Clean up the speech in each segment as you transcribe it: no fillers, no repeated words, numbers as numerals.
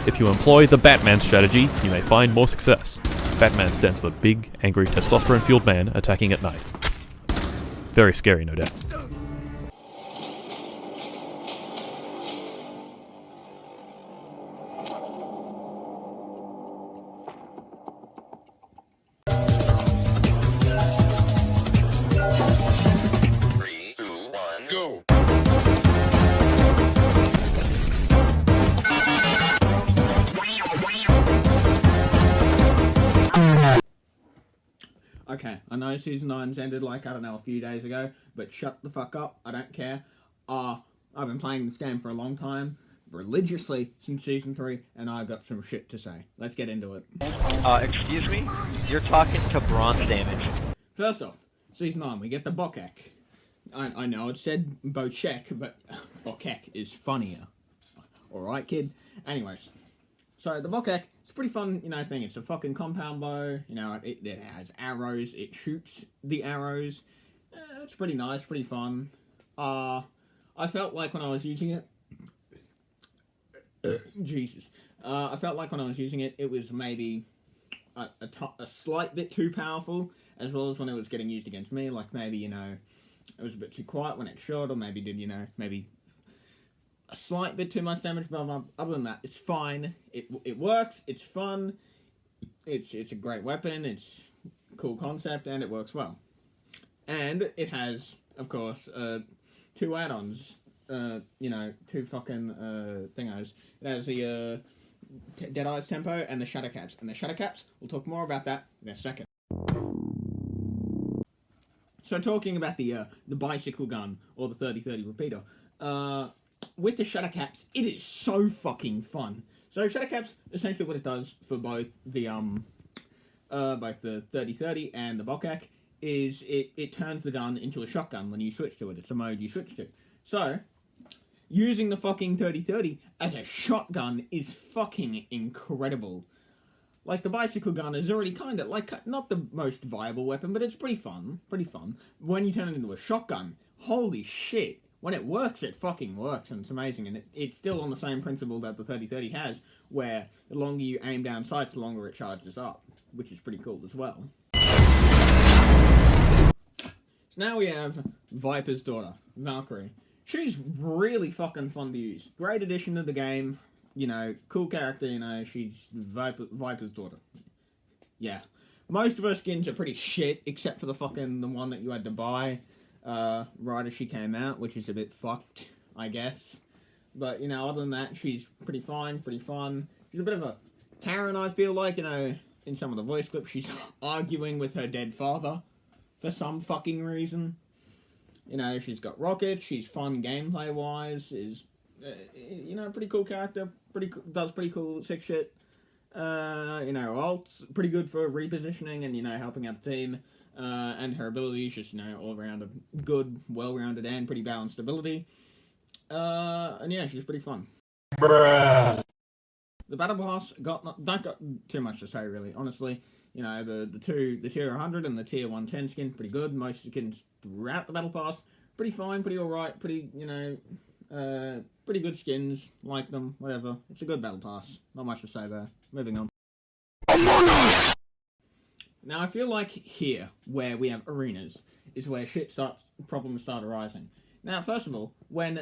If you employ the Batman strategy, you may find more success. Batman stands for big, angry, testosterone-fueled man attacking at night. Very scary, no doubt. Okay, I know Season 9's ended like, I don't know, a few days ago, but shut the fuck up, I don't care. I've been playing this game for a long time, religiously since Season 3, and I've got some shit to say. Let's get into it. Excuse me? You're talking to bronze damage. First off, Season 9, we get the Bokek. I know it said Bochek, but Bokek is funnier. Alright, kid? Anyways, so the Bokek, it's a pretty fun, thing. It's a fucking compound bow, it has arrows, it shoots the arrows. It's pretty nice, pretty fun. I felt like when I was using it... Jesus. I felt like when I was using it, it was maybe a slight bit too powerful, as well as when it was getting used against me. Like, maybe, it was a bit too quiet when it shot, or maybe did, maybe a slight bit too much damage, but other than that, it's fine. It works, it's fun, it's a great weapon, it's a cool concept, and it works well. And it has, of course, 2 add-ons, two fucking thingos. It has the Deadeye's Tempo and the Shadow Caps. And the Shadow Caps, we'll talk more about that in a second. So talking about the bicycle gun, or the 30-30 repeater, with the Shadow Caps, it is so fucking fun. So Shadow Caps, essentially what it does for both the 30-30 and the Bokek, is it turns the gun into a shotgun when you switch to it. It's a mode you switch to. So, using the fucking 30-30 as a shotgun is fucking incredible. Like, the bicycle gun is already kind of, like, not the most viable weapon, but it's pretty fun. When you turn it into a shotgun, holy shit. When it works, it fucking works, and it's amazing. And it's still on the same principle that the 30-30 has, where the longer you aim down sights, the longer it charges up, which is pretty cool as well. So now we have Viper's daughter, Valkyrie. She's really fucking fun to use. Great addition to the game. Cool character, she's Viper's daughter. Yeah. Most of her skins are pretty shit, except for the one that you had to buy right as she came out, which is a bit fucked, I guess. But, other than that, she's pretty fine, pretty fun. She's a bit of a Karen, I feel like, in some of the voice clips, she's arguing with her dead father for some fucking reason. She's got rockets, she's fun gameplay-wise, is, pretty cool character, does pretty cool sick shit. Ult's pretty good for repositioning and, helping out the team. And her abilities, just, all around a good, well-rounded and pretty balanced ability. And yeah, she's pretty fun. Bruh. The Battle Pass don't got too much to say, really, honestly. The tier 100 and the tier 110 skin, pretty good. Most skins throughout the Battle Pass, pretty fine, pretty alright, pretty, pretty good skins, like them, whatever. It's a good Battle Pass. Not much to say there. Moving on. Now, I feel like here, where we have arenas, is where problems start arising. Now, first of all, when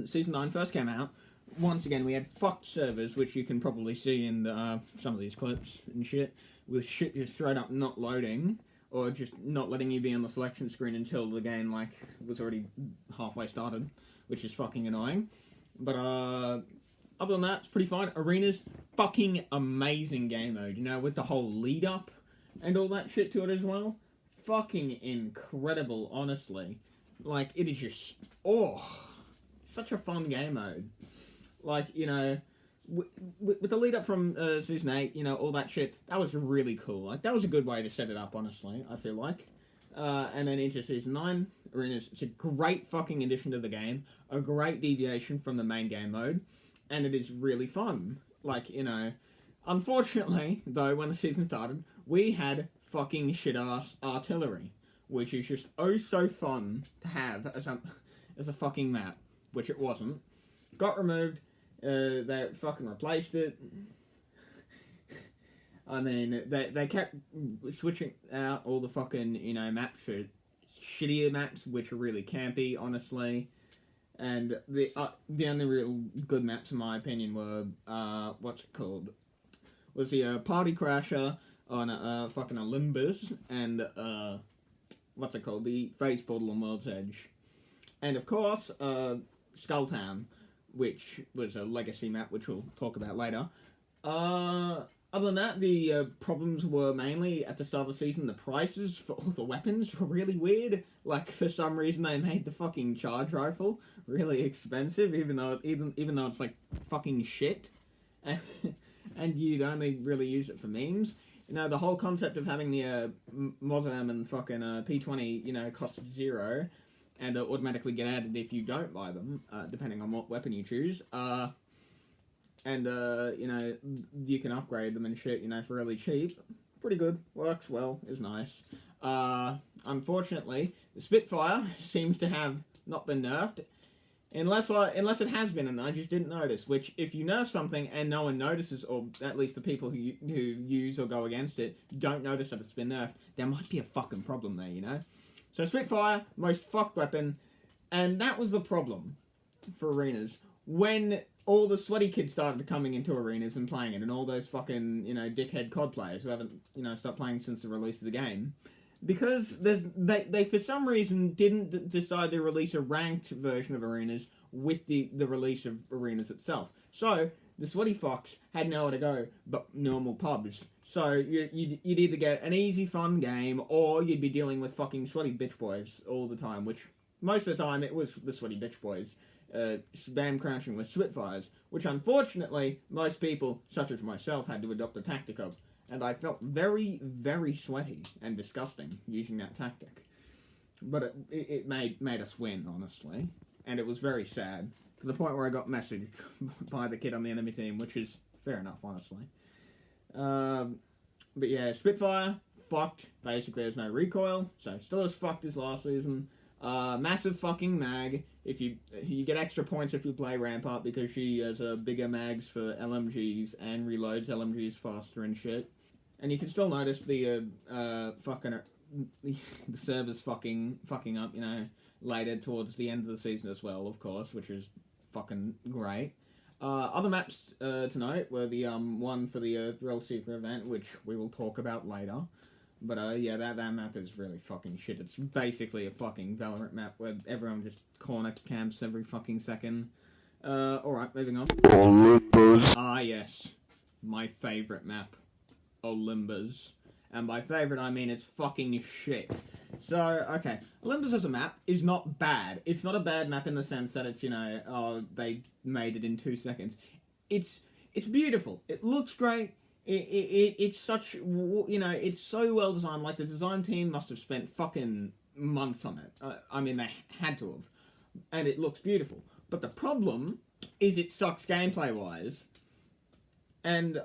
Season 9 first came out, once again, we had fucked servers, which you can probably see in some of these clips and shit, with shit just straight up not loading, or just not letting you be on the selection screen until the game, was already halfway started, which is fucking annoying. But, other than that, it's pretty fine. Arena's fucking amazing game mode, with the whole lead up and all that shit to it as well. Fucking incredible, honestly. It is just, such a fun game mode. With the lead up from Season 8, all that shit, that was really cool. That was a good way to set it up, honestly, I feel like. And then into Season 9, Arena's, it's a great fucking addition to the game, a great deviation from the main game mode, and it is really fun. Unfortunately, though, when the season started, we had fucking shit-ass artillery, which is just so fun to have as a fucking map, which it wasn't. Got removed. They fucking replaced it. I mean, they kept switching out all the fucking, maps for shittier maps, which are really campy, honestly. And the only real good maps, in my opinion, were, what's it called? Was the Party Crasher on fucking Olympus, and, what's it called? The Phase Portal on World's Edge. And of course, Skulltown, which was a legacy map, which we'll talk about later. Other than that, the problems were mainly, at the start of the season, the prices for all the weapons were really weird. Like, for some reason, they made the fucking charge rifle really expensive, even though it's, like, fucking shit. And you'd only really use it for memes. The whole concept of having the Mozam and fucking P20, cost 0, and automatically get added if you don't buy them, depending on what weapon you choose. And, you can upgrade them and shit, for really cheap. Pretty good. Works well. Is nice. Unfortunately, the Spitfire seems to have not been nerfed. Unless it has been and I just didn't notice. Which, if you nerf something and no one notices, or at least the people who use or go against it don't notice that it's been nerfed, there might be a fucking problem there, So Spitfire, most fucked weapon, and that was the problem for arenas. When all the sweaty kids started coming into arenas and playing it, and all those fucking, dickhead COD players who haven't, stopped playing since the release of the game. Because they for some reason didn't decide to release a ranked version of arenas with the release of arenas itself. So, the sweaty fox had nowhere to go but normal pubs. So, you'd either get an easy, fun game, or you'd be dealing with fucking sweaty bitch boys all the time, which most of the time it was the sweaty bitch boys. Spam crashing with Spitfires, which unfortunately most people, such as myself, had to adopt a tactic of, and I felt very, very sweaty and disgusting using that tactic. But it made us win, honestly, and it was very sad, to the point where I got messaged by the kid on the enemy team, which is fair enough, honestly. But yeah, Spitfire, fucked, basically there's no recoil, so still as fucked as last season. Massive fucking mag. If you get extra points if you play Rampart because she has bigger mags for LMGs and reloads LMGs faster and shit. And you can still notice the the servers fucking up, later towards the end of the season as well, of course, which is fucking great. Other maps to note were the one for the Thrill Seeker event, which we will talk about later. But, yeah, that map is really fucking shit. It's basically a fucking Valorant map where everyone just corner camps every fucking second. Alright, moving on. Olympus. Ah, yes. My favourite map. Olympus. And by favourite, I mean it's fucking shit. So, okay. Olympus as a map is not bad. It's not a bad map in the sense that it's, they made it in 2 seconds. It's beautiful. It looks great. It's such, it's so well designed. Like, the design team must have spent fucking months on it. I mean, they had to have. And it looks beautiful. But the problem is it sucks gameplay-wise. And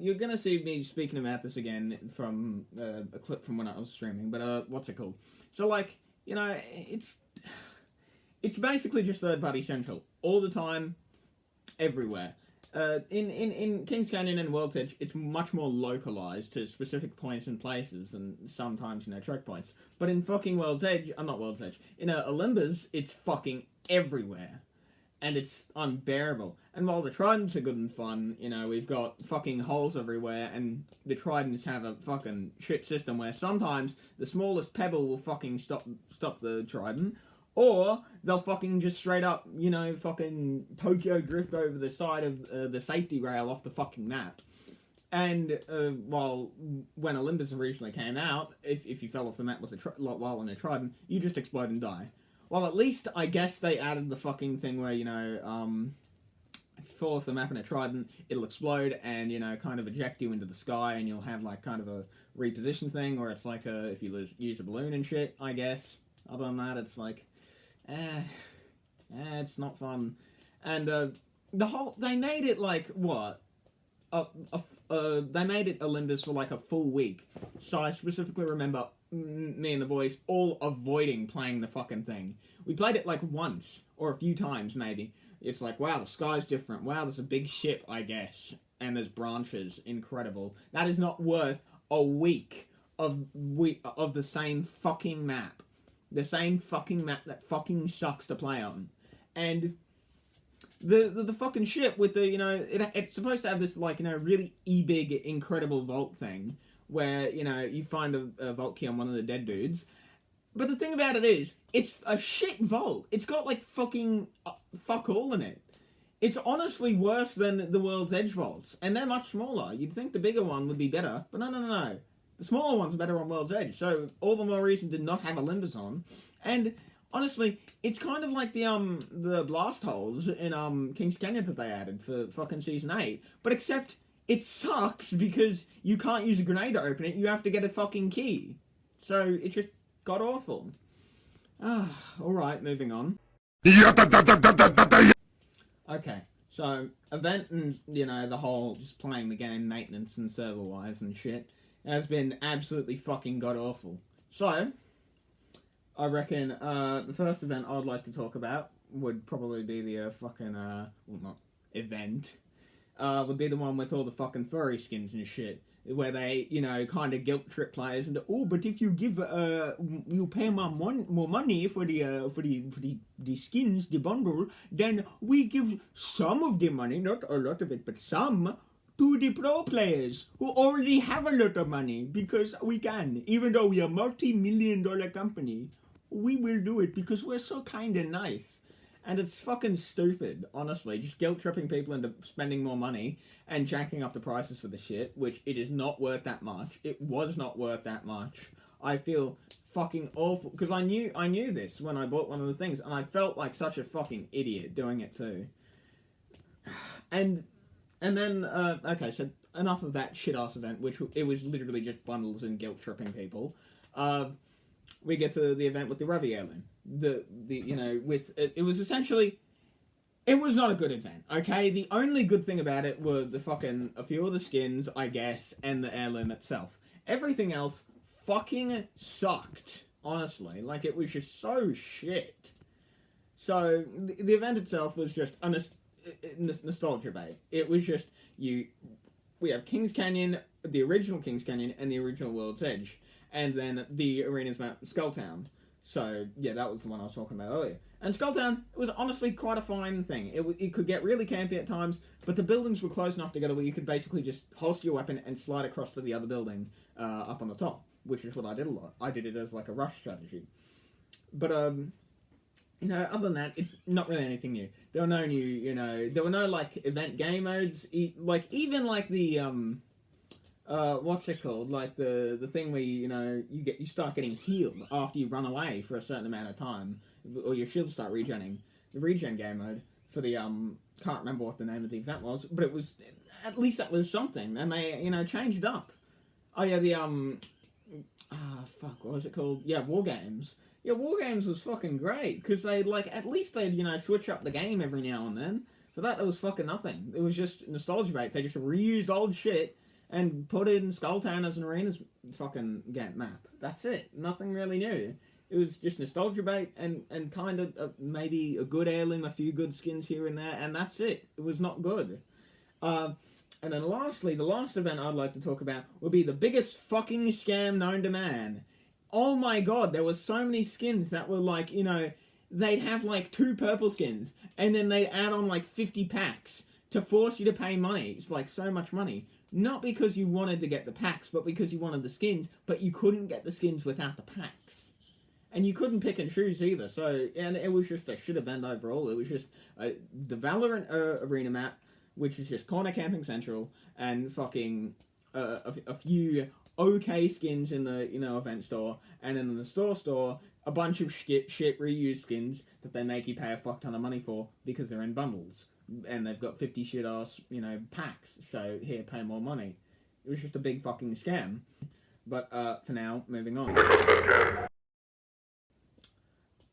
you're going to see me speaking about this again from a clip from when I was streaming. But, what's it called? So, like, it's basically just third-party central. All the time, everywhere. In Kings Canyon and World's Edge, it's much more localized to specific points and places, and sometimes, choke points. But in fucking World's Edge, not World's Edge, in Olympus, it's fucking everywhere. And it's unbearable. And while the Tridents are good and fun, we've got fucking holes everywhere, and the Tridents have a fucking shit system where sometimes the smallest pebble will fucking stop the Trident, or they'll fucking just straight up, fucking Tokyo drift over the side of the safety rail off the fucking map. And when Olympus originally came out, if you fell off the map with while on a Trident, you just explode and die. Well, at least I guess they added the fucking thing where, if you fall off the map in a Trident, it'll explode and, kind of eject you into the sky, and you'll have, like, kind of a reposition thing, or it's like if you use a balloon and shit, I guess. Other than that, it's like, it's not fun. And they made it like, what? They made it Olympus for like a full week. So I specifically remember me and the boys all avoiding playing the fucking thing. We played it like once, or a few times maybe, It's like, wow, the sky's different. Wow, there's a big ship, I guess, and there's branches. Incredible. That is not worth a week of the same fucking map. The same fucking map that fucking sucks to play on. And the fucking ship with the, it's supposed to have this, like, really big, incredible vault thing where, you find a vault key on one of the dead dudes. But the thing about it is, it's a shit vault. It's got, like, fucking fuck all in it. It's honestly worse than the World's Edge vaults, and they're much smaller. You'd think the bigger one would be better, but no. The smaller one's better on World's Edge, so all the more reason to not have a Limbus on. And honestly, it's kind of like the blast holes in Kings Canyon that they added for fucking Season 8, but except it sucks because you can't use a grenade to open it, you have to get a fucking key. So it's just god awful. Alright, moving on. Okay, so event and, the whole just playing the game, maintenance and server-wise and shit, has been absolutely fucking god awful. So, I reckon the first event I'd like to talk about would probably be the well, not event, would be the one with all the fucking furry skins and shit, where they, kind of guilt trip players and, oh, but if you give, you pay more money for the skins, the bundle, then we give some of the money, not a lot of it, but some, to the pro players who already have a lot of money, because we can, even though we are a multi-million-dollar company, we will do it because we're so kind and nice. And it's fucking stupid, honestly. Just guilt-tripping people into spending more money and jacking up the prices for the shit, which it is not worth that much. It was not worth that much. I feel fucking awful, because I knew this when I bought one of the things, and I felt like such a fucking idiot doing it too. And then, okay, so enough of that shit-ass event, which it was literally just bundles and guilt-tripping people. We get to the event with the Ravi heirloom. It was essentially, it was not a good event, okay? The only good thing about it were a few of the skins, I guess, and the heirloom itself. Everything else fucking sucked, honestly. Like, it was just so shit. So, the event itself was just a nostalgia bait. It was just, we have Kings Canyon, the original Kings Canyon, and the original World's Edge. And then the arenas map, Skulltown. So, yeah, that was the one I was talking about earlier. And Skulltown was honestly quite a fine thing. It could get really campy at times, but the buildings were close enough together where you could basically just holster your weapon and slide across to the other building up on the top, which is what I did a lot. I did it as, like, a rush strategy. But, other than that, it's not really anything new. There were no new, there were no, like, event game modes. Even, like, the, what's it called? Like the thing where you start getting healed after you run away for a certain amount of time, or your shields start regenning. The regen game mode for the can't remember what the name of the event was, but it was, at least that was something, and they changed it up. Oh yeah, the what was it called? Yeah, War Games. Yeah, War Games was fucking great because at least they'd switch up the game every now and then. For that, there was fucking nothing. It was just nostalgia bait. They just reused old shit and put in Skulltown as an arenas fucking map. That's it. Nothing really new. It was just nostalgia bait and kind of maybe a good heirloom, a few good skins here and there, and that's it. It was not good. And then lastly, the last event I'd like to talk about would be the biggest fucking scam known to man. Oh my god, there were so many skins that were like, they'd have like 2 purple skins, and then they'd add on like 50 packs to force you to pay money. It's like so much money. Not because you wanted to get the packs, but because you wanted the skins, but you couldn't get the skins without the packs. And you couldn't pick and choose either, and it was just a shit event overall. It was just the Valorant arena map, which is just corner camping central, and fucking a few okay skins in the event store, and in the store a bunch of shit reused skins that they make you pay a fuck ton of money for because they're in bundles. And they've got 50 shit-ass, packs, so here, pay more money. It was just a big fucking scam. But, for now, moving on.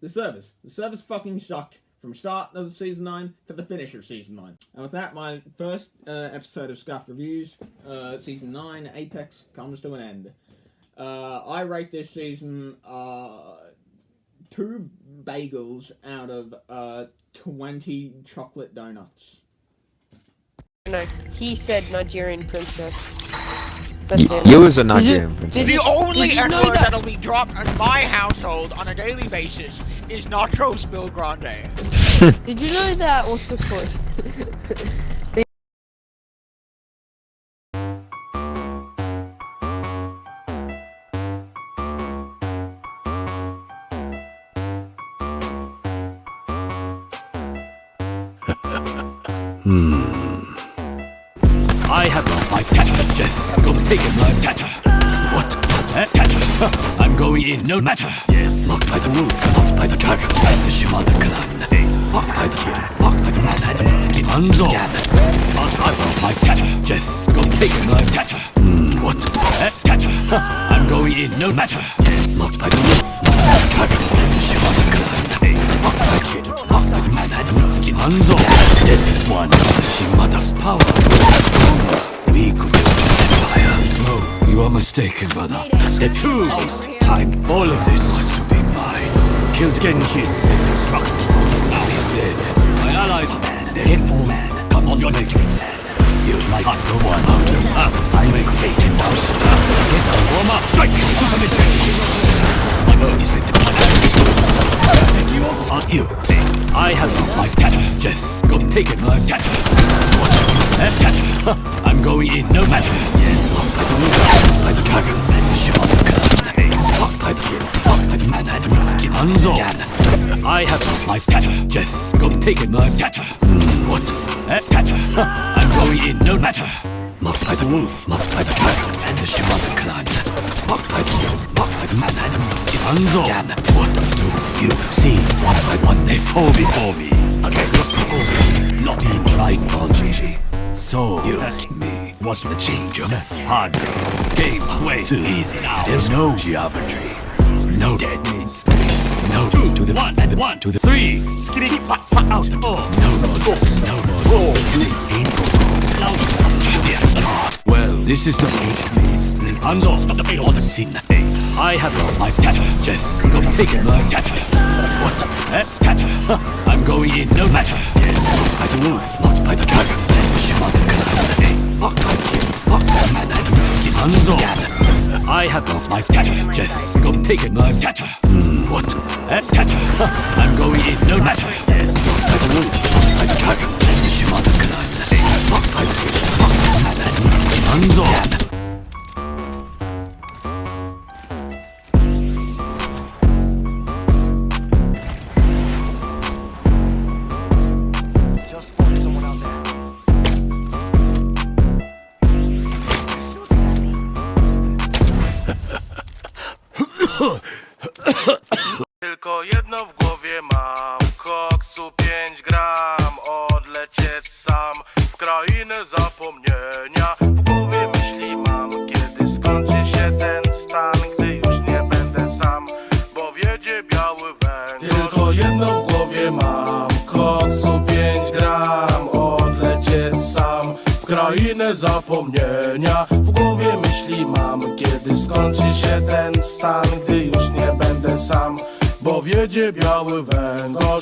The servers. The servers fucking sucked from start of Season 9 to the finish of Season 9. And with that, my first episode of Scuffed Reviews, Season 9, Apex, comes to an end. I rate this season 2 bagels out of 20 chocolate donuts. No, he said Nigerian princess. That's it. You was a Nigerian princess. The only did you know N-word that- that'll be dropped in my household on a daily basis is Nachos Bill Grande. Did you know that? What's it called? I have lost my scatter. Just go take it, my scatter. What? Scatter. I'm going in, no matter. Yes. Locked by the wolf, locked by the dragon, and the Shimada clan. Locked by the king, locked by the man, and the Anzo. But I've lost my scatter. Just go take it, my scatter. What? Scatter. I'm going in, no matter. Yes. Locked by the wolf, locked by the dragon, and the Shimada clan. Locked by the king, locked by the man, and the Anzo. Dead one. Shimada's power. We could do empire. No, you are mistaken, brother. Step 2. Time. All of this was to be mine. Killed Genji. Struck me. Now he's dead. My allies are bad. They're all mad. Come on, you're making me sad. You like us the one out. I make 8,000. Get a warm up. Strike. Super mistake. My bow is sent to my you off on you. I have lost my scatter. Just go take it, my scatter. What? Scatter. I'm going in, no matter. Yes. Locked by the wolf, locked by the dragon, and the Shimada clan. Locked by the king, locked by the man, and the Anzo. I have lost my scatter. Just go take it, my scatter. What? Scatter. I'm going in, no matter. Locked by the wolf, locked by the dragon, and the Shimada clan. Locked by the king, locked by the man, and the Anzo. What do you see? One by one, they fall before me. Okay, not even tried, Gigi. So, you ask me, what's the change of hard? Game's way too easy now. There's no geometry. No dead means no 2 to the 1 and 1 to the 3. Skitty out the 4. No more. No more. Well, this is the age phase. Anzo, stop the pain on the scene. I have lost my scatter. Just go take it, my scatter. What? Scatter. I'm going in, no matter. Yes. Locked by the wolf, locked by the dragon, and the Shimada clan. Locked by the king, locked by the man, and the Anzo. I have lost my scatter. Just go take it, my scatter. What? Scatter. I'm going in, no matter. Yes. Locked by the wolf, locked by the dragon, and the Shimada clan. Locked by the king, locked by the man, and the Anzo. Tylko jedno w głowie mam, koksu 5 gram, odlecieć sam w krainę zapomnienia. W głowie myśli mam, kiedy skończy się ten stan, gdy już nie będę sam, bo wiedzie biały węgiel. Tylko jedno w głowie mam, koksu 5 gram, odlecieć sam w krainę zapomnienia. W głowie myśli mam, kiedy skończy się ten stan, gdy już nie będę sam, bo wiedzie biały węgorz.